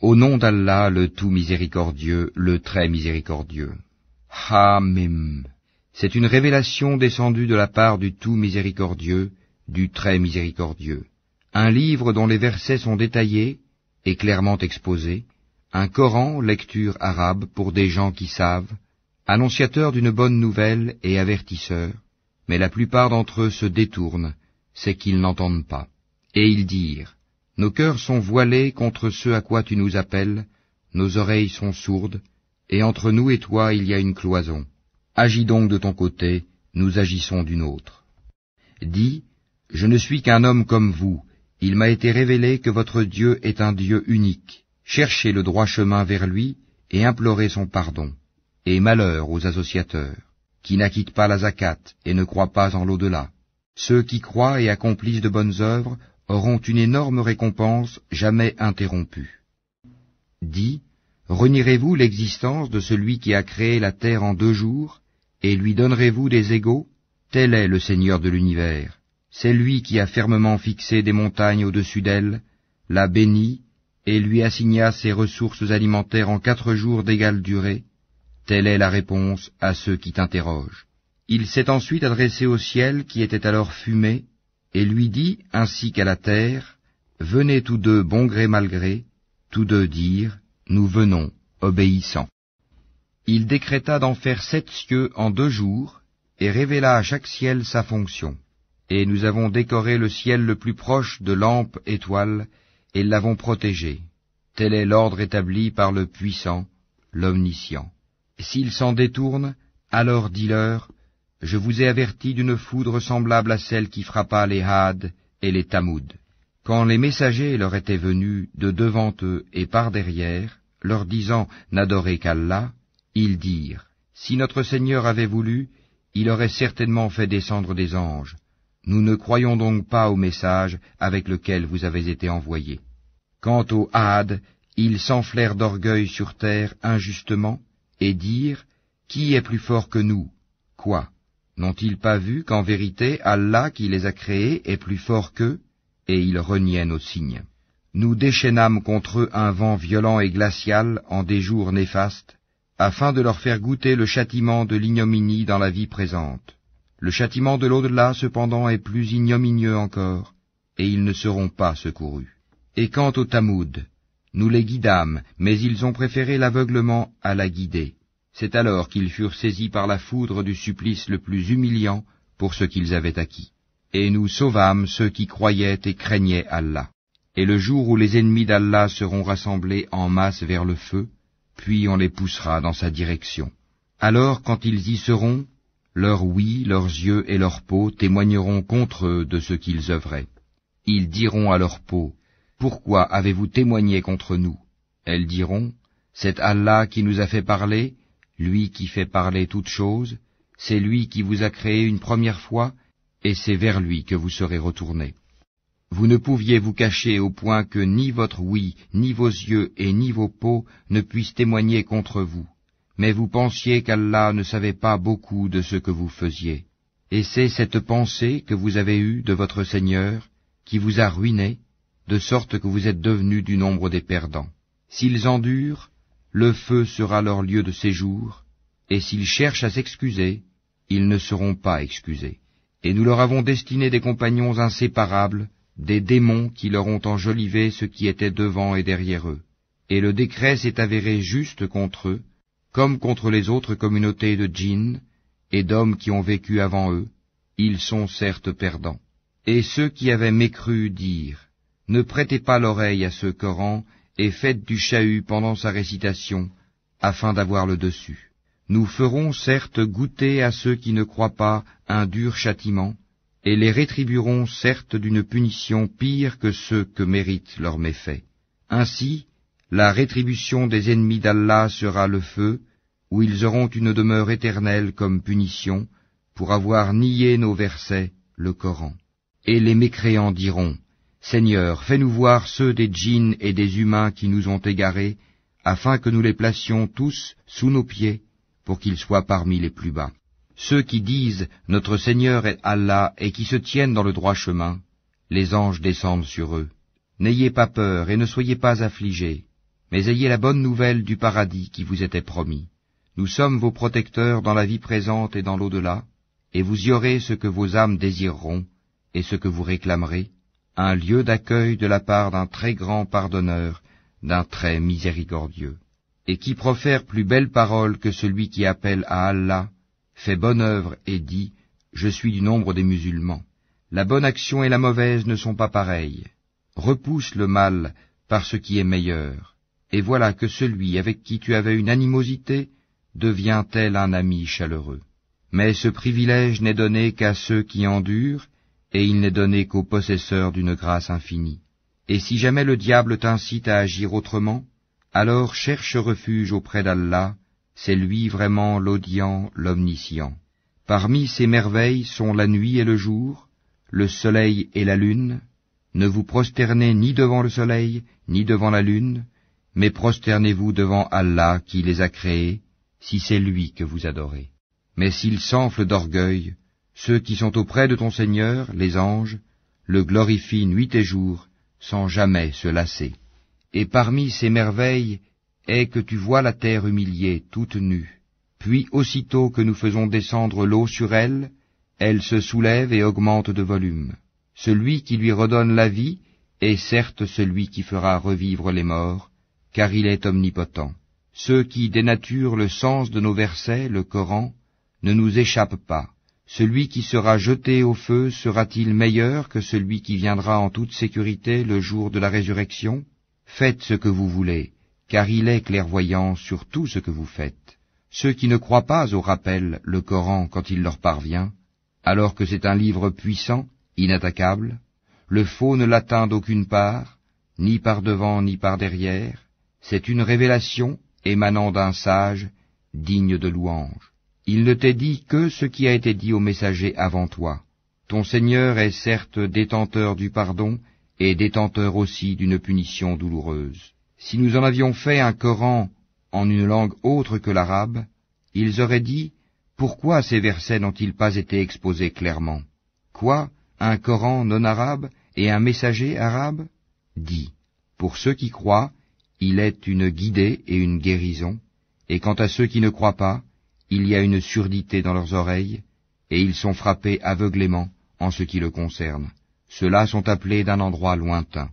Au nom d'Allah, le tout miséricordieux, le très miséricordieux. Hamim. C'est une révélation descendue de la part du tout miséricordieux, du très miséricordieux. Un livre dont les versets sont détaillés et clairement exposés, un Coran, lecture arabe pour des gens qui savent, annonciateur d'une bonne nouvelle et avertisseur, mais la plupart d'entre eux se détournent, c'est qu'ils n'entendent pas. Et ils dirent, nos cœurs sont voilés contre ce à quoi tu nous appelles, nos oreilles sont sourdes, et entre nous et toi il y a une cloison. Agis donc de ton côté, nous agissons du nôtre. Dis, je ne suis qu'un homme comme vous, il m'a été révélé que votre Dieu est un Dieu unique. Cherchez le droit chemin vers lui et implorez son pardon. Et malheur aux associateurs, qui n'acquittent pas la zakat et ne croient pas en l'au-delà. Ceux qui croient et accomplissent de bonnes œuvres auront une énorme récompense jamais interrompue. Dis, renierez-vous l'existence de celui qui a créé la terre en 2 jours, et lui donnerez-vous des égaux? Tel est le Seigneur de l'univers. C'est lui qui a fermement fixé des montagnes au-dessus d'elle, l'a bénie, et lui assigna ses ressources alimentaires en 4 jours d'égale durée. Telle est la réponse à ceux qui t'interrogent. Il s'est ensuite adressé au ciel qui était alors fumé, et lui dit, ainsi qu'à la terre, venez tous deux bon gré mal gré, tous deux dirent, nous venons, obéissants. Il décréta d'en faire 7 cieux en 2 jours, et révéla à chaque ciel sa fonction. Et nous avons décoré le ciel le plus proche de lampes étoiles, et l'avons protégé. Tel est l'ordre établi par le puissant, l'omniscient. S'ils s'en détournent, alors dis-leur, je vous ai averti d'une foudre semblable à celle qui frappa les Had et les Tamoud. Quand les messagers leur étaient venus de devant eux et par derrière, leur disant n'adorez qu'Allah, ils dirent, si notre Seigneur avait voulu, il aurait certainement fait descendre des anges. Nous ne croyons donc pas au message avec lequel vous avez été envoyés. Quant aux Had, ils s'enflèrent d'orgueil sur terre injustement, et dirent, qui est plus fort que nous? Quoi? N'ont-ils pas vu qu'en vérité Allah qui les a créés est plus fort qu'eux? Et ils reniaient nos signes. Nous déchaînâmes contre eux un vent violent et glacial en des jours néfastes, afin de leur faire goûter le châtiment de l'ignominie dans la vie présente. Le châtiment de l'au-delà, cependant, est plus ignominieux encore, et ils ne seront pas secourus. Et quant aux Tamoud, nous les guidâmes, mais ils ont préféré l'aveuglement à la guider. C'est alors qu'ils furent saisis par la foudre du supplice le plus humiliant pour ce qu'ils avaient acquis. Et nous sauvâmes ceux qui croyaient et craignaient Allah. Et le jour où les ennemis d'Allah seront rassemblés en masse vers le feu, puis on les poussera dans sa direction. Alors, quand ils y seront, leur ouïe, leurs yeux et leur peau témoigneront contre eux de ce qu'ils œuvraient. Ils diront à leur peau, pourquoi avez-vous témoigné contre nous? Elles diront, c'est Allah qui nous a fait parler, lui qui fait parler toutes choses, c'est lui qui vous a créé une première fois, et c'est vers lui que vous serez retournés. Vous ne pouviez vous cacher au point que ni votre ouïe, ni vos yeux et ni vos peaux ne puissent témoigner contre vous. Mais vous pensiez qu'Allah ne savait pas beaucoup de ce que vous faisiez. Et c'est cette pensée que vous avez eue de votre Seigneur qui vous a ruiné, de sorte que vous êtes devenus du nombre des perdants. S'ils endurent, le feu sera leur lieu de séjour, et s'ils cherchent à s'excuser, ils ne seront pas excusés. Et nous leur avons destiné des compagnons inséparables, des démons qui leur ont enjolivé ce qui était devant et derrière eux. Et le décret s'est avéré juste contre eux, comme contre les autres communautés de djinns et d'hommes qui ont vécu avant eux, ils sont certes perdants. Et ceux qui avaient mécru dirent, ne prêtez pas l'oreille à ce Coran et faites du chahut pendant sa récitation, afin d'avoir le dessus. Nous ferons certes goûter à ceux qui ne croient pas un dur châtiment, et les rétribuerons certes d'une punition pire que ceux que méritent leurs méfaits. Ainsi, la rétribution des ennemis d'Allah sera le feu, où ils auront une demeure éternelle comme punition, pour avoir nié nos versets, le Coran. Et les mécréants diront, Seigneur, fais-nous voir ceux des djinns et des humains qui nous ont égarés, afin que nous les placions tous sous nos pieds, pour qu'ils soient parmi les plus bas. Ceux qui disent « Notre Seigneur est Allah » et qui se tiennent dans le droit chemin, les anges descendent sur eux. N'ayez pas peur et ne soyez pas affligés. mais ayez la bonne nouvelle du paradis qui vous était promis. Nous sommes vos protecteurs dans la vie présente et dans l'au-delà, et vous y aurez ce que vos âmes désireront, et ce que vous réclamerez, un lieu d'accueil de la part d'un très grand pardonneur, d'un très miséricordieux. Et qui profère plus belle parole que celui qui appelle à Allah, fait bonne œuvre et dit, je suis du nombre des musulmans. La bonne action et la mauvaise ne sont pas pareilles. Repousse le mal par ce qui est meilleur. Et voilà que celui avec qui tu avais une animosité devient tel un ami chaleureux. Mais ce privilège n'est donné qu'à ceux qui endurent, et il n'est donné qu'aux possesseurs d'une grâce infinie. Et si jamais le diable t'incite à agir autrement, alors cherche refuge auprès d'Allah, c'est lui vraiment l'audient, l'omniscient. Parmi ces merveilles sont la nuit et le jour, le soleil et la lune. Ne vous prosternez ni devant le soleil, ni devant la lune, mais prosternez-vous devant Allah qui les a créés, si c'est lui que vous adorez. Mais s'ils s'enflent d'orgueil, ceux qui sont auprès de ton Seigneur, les anges, le glorifient nuit et jour, sans jamais se lasser. Et parmi ces merveilles est que tu vois la terre humiliée, toute nue. Puis aussitôt que nous faisons descendre l'eau sur elle, elle se soulève et augmente de volume. Celui qui lui redonne la vie est certes celui qui fera revivre les morts, car il est omnipotent. Ceux qui dénaturent le sens de nos versets, le Coran, ne nous échappent pas. Celui qui sera jeté au feu sera-t-il meilleur que celui qui viendra en toute sécurité le jour de la résurrection? Faites ce que vous voulez, car il est clairvoyant sur tout ce que vous faites. Ceux qui ne croient pas au rappel, le Coran, quand il leur parvient, alors que c'est un livre puissant, inattaquable, le faux ne l'atteint d'aucune part, ni par devant ni par derrière, c'est une révélation émanant d'un sage, digne de louange. Il ne t'est dit que ce qui a été dit aux messagers avant toi. Ton Seigneur est certes détenteur du pardon, et détenteur aussi d'une punition douloureuse. Si nous en avions fait un Coran en une langue autre que l'arabe, ils auraient dit, pourquoi ces versets n'ont-ils pas été exposés clairement? Quoi, un Coran non arabe et un messager arabe? Dis, pour ceux qui croient, il est une guidée et une guérison, et quant à ceux qui ne croient pas, il y a une surdité dans leurs oreilles, et ils sont frappés aveuglément en ce qui le concerne. Ceux-là sont appelés d'un endroit lointain.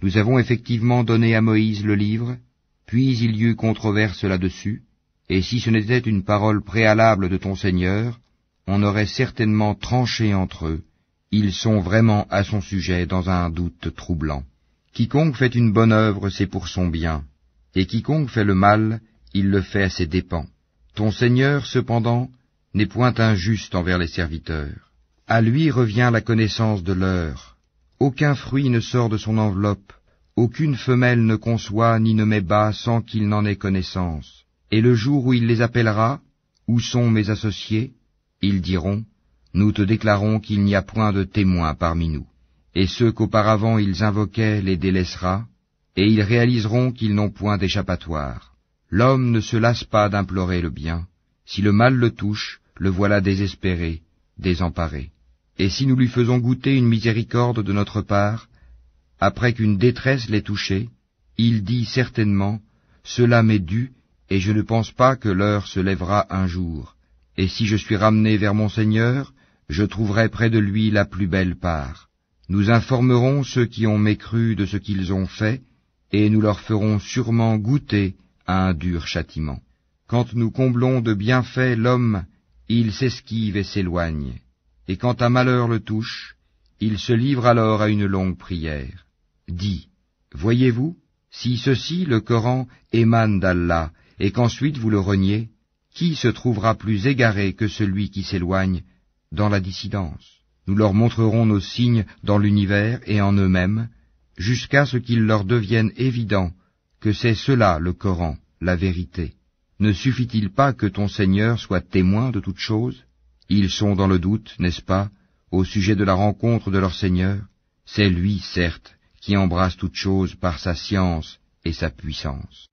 Nous avons effectivement donné à Moïse le livre, puis il y eut controverse là-dessus, et si ce n'était une parole préalable de ton Seigneur, on aurait certainement tranché entre eux. Ils sont vraiment à son sujet dans un doute troublant. Quiconque fait une bonne œuvre, c'est pour son bien, et quiconque fait le mal, il le fait à ses dépens. Ton Seigneur, cependant, n'est point injuste envers les serviteurs. À lui revient la connaissance de l'heure. Aucun fruit ne sort de son enveloppe, aucune femelle ne conçoit ni ne met bas sans qu'il n'en ait connaissance. Et le jour où il les appellera, où sont mes associés? Ils diront, nous te déclarons qu'il n'y a point de témoins parmi nous. Et ceux qu'auparavant ils invoquaient les délaissera, et ils réaliseront qu'ils n'ont point d'échappatoire. L'homme ne se lasse pas d'implorer le bien. Si le mal le touche, le voilà désespéré, désemparé. Et si nous lui faisons goûter une miséricorde de notre part, après qu'une détresse l'ait touché, il dit certainement, cela m'est dû, et je ne pense pas que l'heure se lèvera un jour. Et si je suis ramené vers mon Seigneur, je trouverai près de lui la plus belle part. Nous informerons ceux qui ont mécru de ce qu'ils ont fait, et nous leur ferons sûrement goûter à un dur châtiment. Quand nous comblons de bienfaits l'homme, il s'esquive et s'éloigne, et quand un malheur le touche, il se livre alors à une longue prière. Dis, voyez-vous, si ceci, le Coran, émane d'Allah, et qu'ensuite vous le reniez, qui se trouvera plus égaré que celui qui s'éloigne dans la dissidence? Nous leur montrerons nos signes dans l'univers et en eux-mêmes, jusqu'à ce qu'il leur devienne évident que c'est cela le Coran, la vérité. Ne suffit-il pas que ton Seigneur soit témoin de toutes choses? Ils sont dans le doute, n'est-ce pas, au sujet de la rencontre de leur Seigneur? C'est lui, certes, qui embrasse toutes choses par sa science et sa puissance.